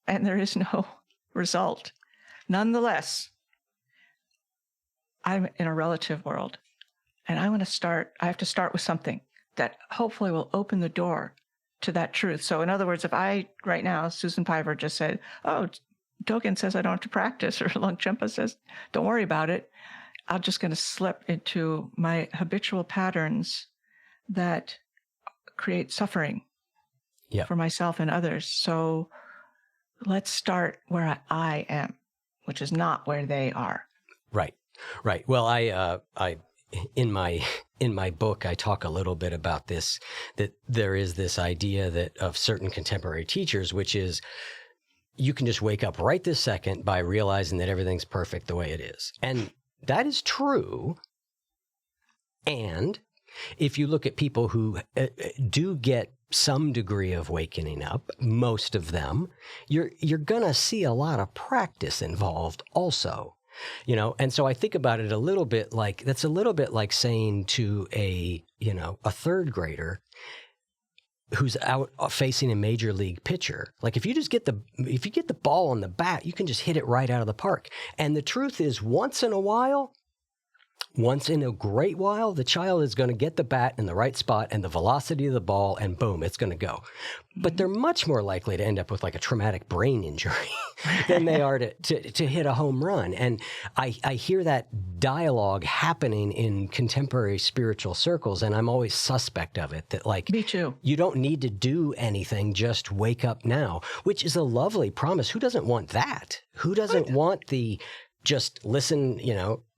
and there is no result. Nonetheless, I'm in a relative world. And I have to start with something that hopefully will open the door to that truth. So in other words, if I, right now, Susan Piver just said, oh, Dogen says I don't have to practice, or Longchenpa says, don't worry about it, I'm just going to slip into my habitual patterns that create suffering for myself and others. So let's start where I am, which is not where they are. Right. Well, I in my book, I talk a little bit about this, that there is this idea that of certain contemporary teachers, which is you can just wake up right this second by realizing that everything's perfect the way it is. And that is true. And if you look at people who do get some degree of wakening up, most of them, you're going to see a lot of practice involved also. And so I think about it a little bit like, that's a little bit like saying to a third grader who's out facing a major league pitcher, like if you get the ball on the bat, you can just hit it right out of the park. And the truth is, once in a great while, the child is going to get the bat in the right spot and the velocity of the ball, and boom, it's going to go. But they're much more likely to end up with like a traumatic brain injury than they are to hit a home run. And I hear that dialogue happening in contemporary spiritual circles, and I'm always suspect of it, that like, me too. You don't need to do anything, just wake up now, which is a lovely promise. Who doesn't want that? Who doesn't want the just listen,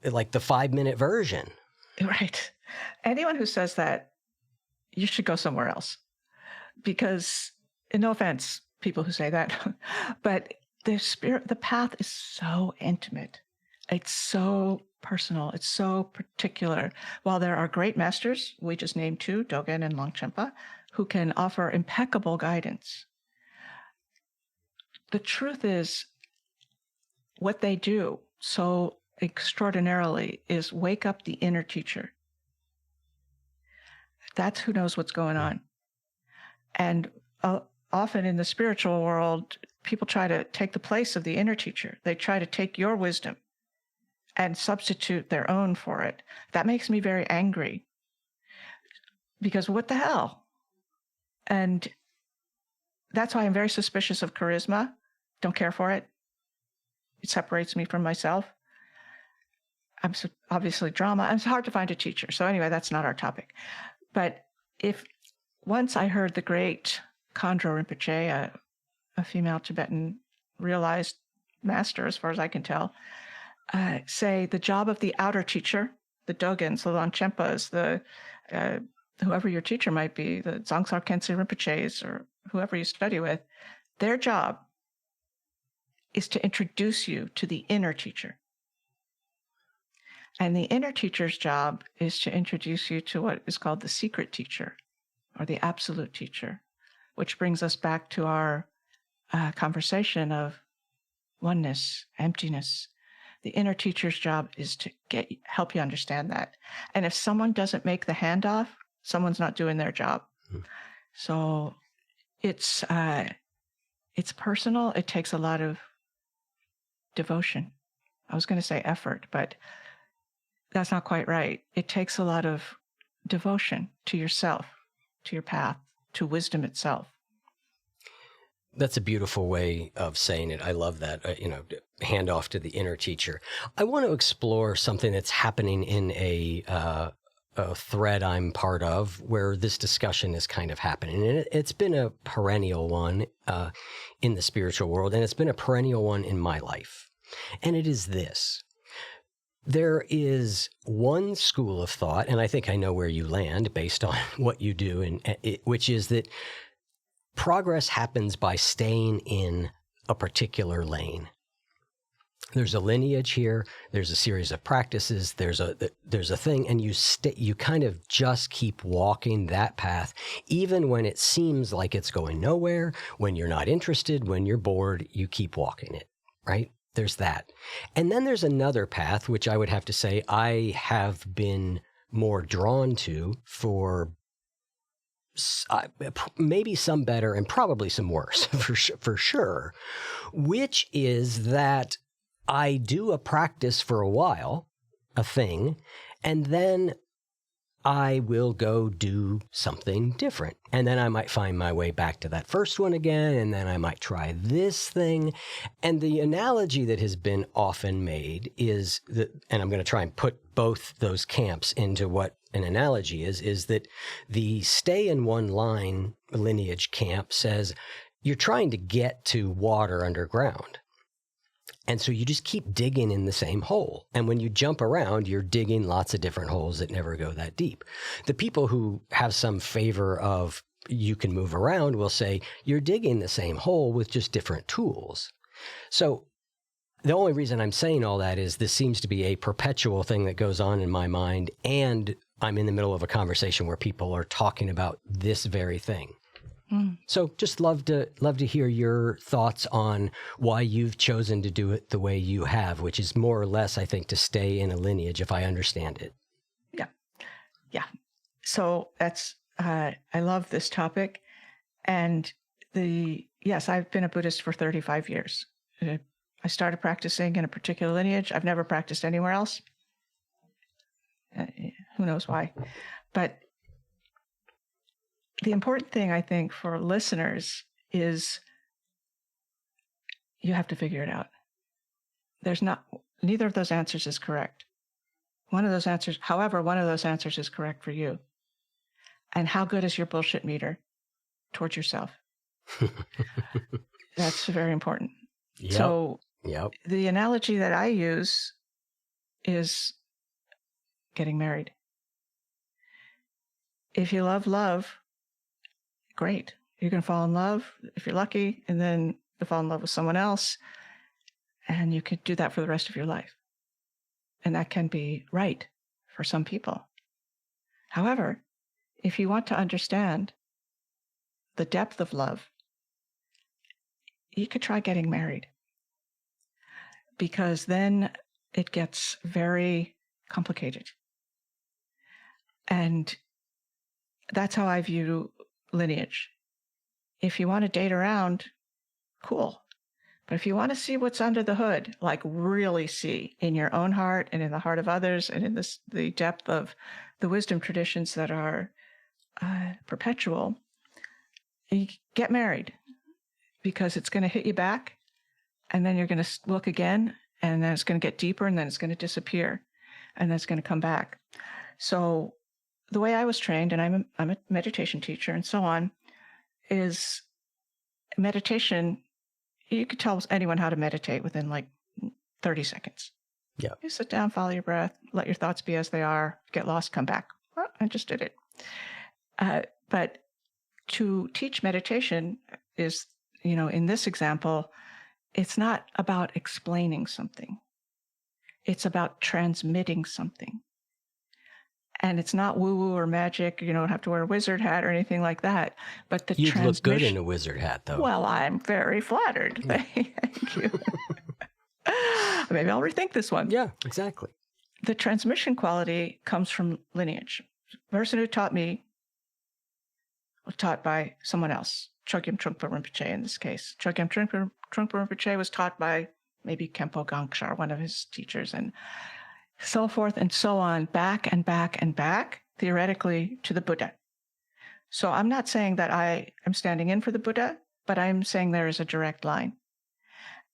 like the 5-minute version? Right. Anyone who says that, you should go somewhere else. Because, and no offense, people who say that, but the path is so intimate. It's so personal. It's so particular. While there are great masters, we just named 2, Dogen and Longchenpa, who can offer impeccable guidance, the truth is, what they do so extraordinarily is wake up the inner teacher. That's who knows what's going on. And often in the spiritual world, people try to take the place of the inner teacher. They try to take your wisdom and substitute their own for it. That makes me very angry, because what the hell? And that's why I'm very suspicious of charisma. Don't care for it. It separates me from myself. I'm obviously drama. It's hard to find a teacher. So anyway, that's not our topic. But if once I heard the great Khandro Rinpoche, a female Tibetan realized master, as far as I can tell, say the job of the outer teacher, the Dogens, the Longchenpas, the whoever your teacher might be, the Dzongtsar Khyentse Rinpoches, or whoever you study with, their job is to introduce you to the inner teacher. And the inner teacher's job is to introduce you to what is called the secret teacher or the absolute teacher, which brings us back to our conversation of oneness, emptiness. The inner teacher's job is to help you understand that. And if someone doesn't make the handoff, someone's not doing their job. So it's personal. It takes a lot of devotion. I was going to say effort, but that's not quite right. It takes a lot of devotion to yourself, to your path, to wisdom itself. That's a beautiful way of saying it. I love that, hand off to the inner teacher. I want to explore something that's happening in a thread I'm part of where this discussion is kind of happening. And it's been a perennial one in the spiritual world, and it's been a perennial one in my life. And it is this. There is one school of thought, and I think I know where you land based on what you do, which is that progress happens by staying in a particular lane. There's a lineage here. There's a series of practices. There's a thing, and you kind of just keep walking that path, even when it seems like it's going nowhere. When you're not interested, when you're bored, you keep walking it, right? There's that. And then there's another path, which I would have to say I have been more drawn to for maybe some better and probably some worse for sure, which is that I do a practice for a while, a thing, and then I will go do something different. And then I might find my way back to that first one again, and then I might try this thing. And the analogy that has been often made is that, and I'm going to try and put both those camps into what an analogy is that the stay in one line lineage camp says you're trying to get to water underground. And so you just keep digging in the same hole. And when you jump around, you're digging lots of different holes that never go that deep. The people who have some favor of you can move around will say you're digging the same hole with just different tools. So the only reason I'm saying all that is this seems to be a perpetual thing that goes on in my mind. And I'm in the middle of a conversation where people are talking about this very thing. So just love to hear your thoughts on why you've chosen to do it the way you have, which is more or less, I think, to stay in a lineage, if I understand it. Yeah. So that's, I love this topic. And yes, I've been a Buddhist for 35 years. I started practicing in a particular lineage. I've never practiced anywhere else. Who knows why? But the important thing, I think, for listeners is you have to figure it out. Neither of those answers is correct. One of those answers is correct for you. And how good is your bullshit meter towards yourself? That's very important. Yep. So the analogy that I use is getting married. If you love, great. You can fall in love if you're lucky, and then you fall in love with someone else, and you could do that for the rest of your life. And that can be right for some people. However, if you want to understand the depth of love, you could try getting married, because then it gets very complicated. And that's how I view lineage. If you want to date around, cool. But if you want to see what's under the hood, like really see in your own heart and in the heart of others and in the depth of the wisdom traditions that are perpetual, you get married, because it's going to hit you back, and then you're going to look again, and then it's going to get deeper, and then it's going to disappear, and then it's going to come back. So the way I was trained, and I'm a meditation teacher and so on, is meditation. You could tell anyone how to meditate within like 30 seconds. Yeah. You sit down, follow your breath, let your thoughts be as they are, get lost, come back. Well, I just did it. But to teach meditation is, in this example, it's not about explaining something. It's about transmitting something. And it's not woo-woo or magic. You don't have to wear a wizard hat or anything like that. But the You'd look good in transmission. a wizard hat, though. Well, I'm very flattered. Thank you. Maybe I'll rethink this one. Yeah, exactly. The transmission quality comes from lineage. The person who taught me was taught by someone else. Chogyam Trungpa Rinpoche in this case. Chogyam Trungpa Rinpoche was taught by maybe Khenpo Gangchar, one of his teachers, and so forth and so on, back and back and back, theoretically, to the Buddha. So I'm not saying that I am standing in for the Buddha, but I'm saying there is a direct line.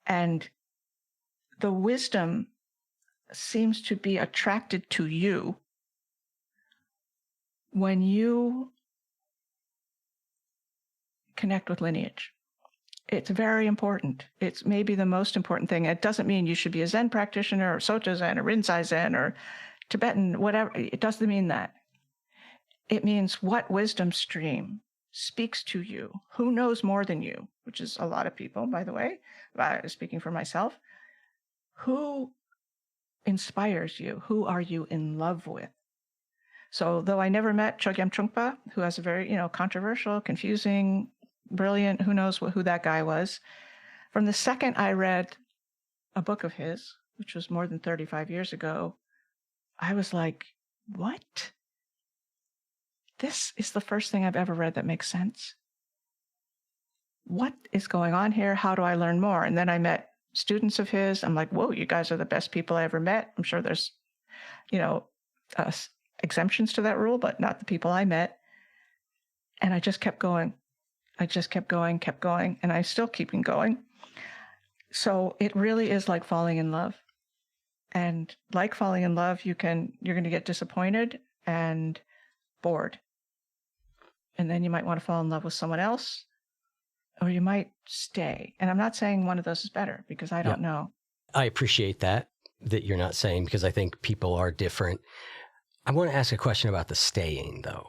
And the wisdom seems to be attracted to you when you connect with lineage. It's very important. It's maybe the most important thing. It doesn't mean you should be a Zen practitioner or Soto Zen or Rinzai Zen or Tibetan, whatever. It doesn't mean that. It means what wisdom stream speaks to you, who knows more than you, which is a lot of people, by the way, speaking for myself. Who inspires you? Who are you in love with? So though I never met Chogyam Trungpa, who has a very, controversial, confusing, brilliant, who knows who that guy was, from the second I read a book of his, which was more than 35 years ago, I was like, what? This is the first thing I've ever read that makes sense. What is going on here? How do I learn more? And then I met students of his. I'm like, whoa, you guys are the best people I ever met. I'm sure there's, exemptions to that rule, but not the people I met. And I just kept going. I just kept going, and I'm still keeping going. So it really is like falling in love. And like falling in love, you're going to get disappointed and bored. And then you might want to fall in love with someone else, or you might stay. And I'm not saying one of those is better, because I don't know. I appreciate that you're not saying, because I think people are different. I want to ask a question about the staying, though.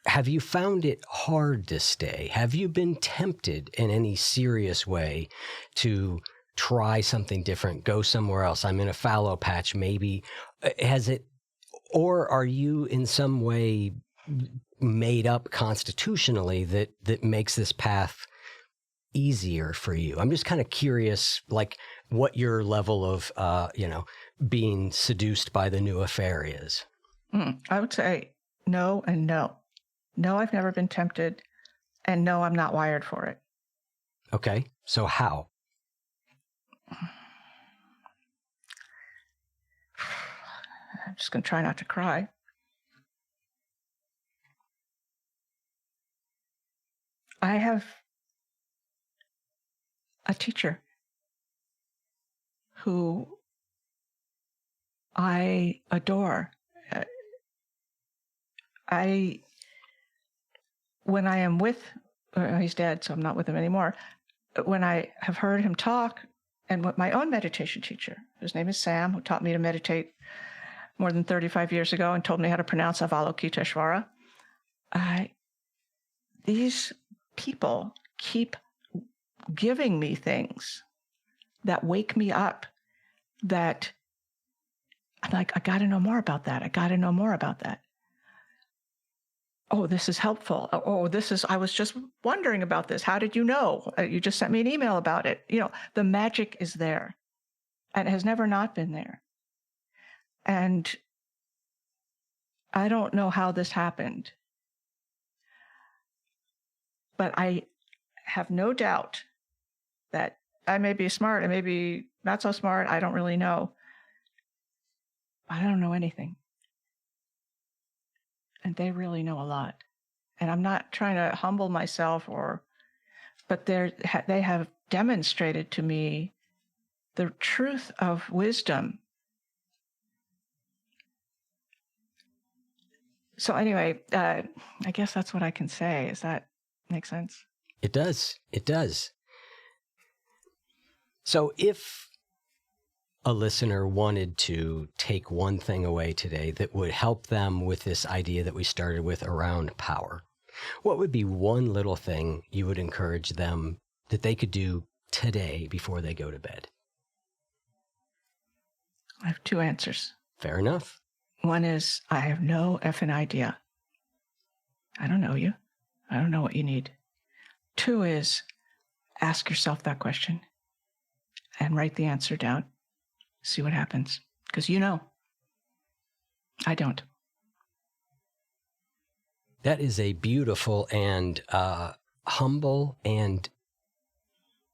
Have you found it hard to stay? Have you been tempted in any serious way to try something different, go somewhere else? I'm in a fallow patch, maybe. Or are you in some way made up constitutionally that makes this path easier for you? I'm just kind of curious, like, what your level of, being seduced by the new affair is. I would say no and no. No, I've never been tempted, and no, I'm not wired for it. Okay, so how? I'm just going to try not to cry. I have a teacher who I adore. When I am with, he's dead, so I'm not with him anymore. When I have heard him talk, and with my own meditation teacher, whose name is Sam, who taught me to meditate more than 35 years ago and told me how to pronounce Avalokiteshvara, these people keep giving me things that wake me up, that I'm like, I got to know more about that. I got to know more about that. Oh, this is helpful. Oh, I was just wondering about this. How did you know? You just sent me an email about it. The magic is there, and it has never not been there. And I don't know how this happened, but I have no doubt that I may be smart, I may be not so smart, I don't really know. I don't know anything. And they really know a lot. And I'm not trying to humble myself, but they have demonstrated to me the truth of wisdom. So anyway, I guess that's what I can say. Does that make sense? It does. It does. So if a listener wanted to take one thing away today that would help them with this idea that we started with around power, what would be one little thing you would encourage them that they could do today before they go to bed? I have two answers. Fair enough. One is, I have no effing idea. I don't know you. I don't know what you need. Two is, ask yourself that question and write the answer down. See what happens. Because you know. I don't. That is a beautiful and humble and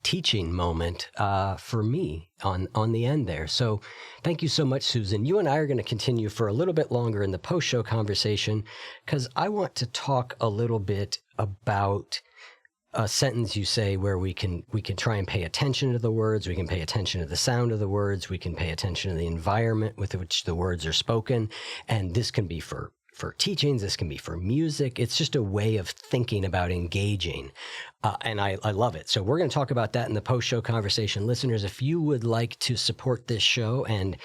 teaching moment for me on the end there. So thank you so much, Susan. You and I are going to continue for a little bit longer in the post-show conversation because I want to talk a little bit about a sentence you say where we can try and pay attention to the words, we can pay attention to the sound of the words, we can pay attention to the environment with which the words are spoken. And this can be for teachings, this can be for music. It's just a way of thinking about engaging. And I love it. So we're going to talk about that in the post-show conversation. Listeners, if you would like to support this show, and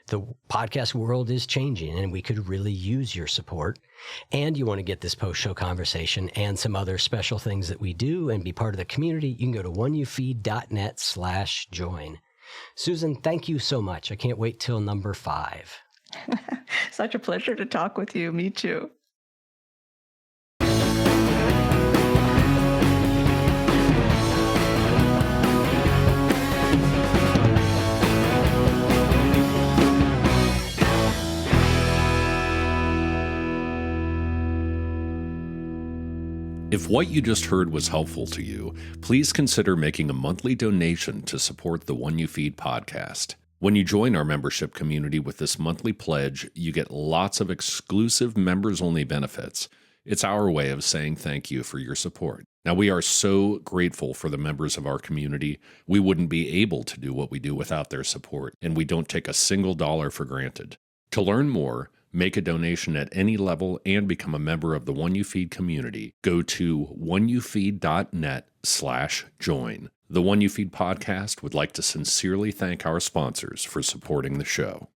the podcast world is changing and we could really use your support, and you want to get this post-show conversation and some other special things that we do and be part of the community, you can go to oneyoufeed.net/join. Susan, thank you so much. I can't wait till number 5. Such a pleasure to talk with you. Me too. If what you just heard was helpful to you, please consider making a monthly donation to support the One You Feed podcast. When you join our membership community with this monthly pledge, you get lots of exclusive members-only benefits. It's our way of saying thank you for your support. Now, we are so grateful for the members of our community. We wouldn't be able to do what we do without their support, and we don't take a single dollar for granted. To learn more, make a donation at any level, and become a member of the One You Feed community, go to oneyoufeed.net/join. The One You Feed podcast would like to sincerely thank our sponsors for supporting the show.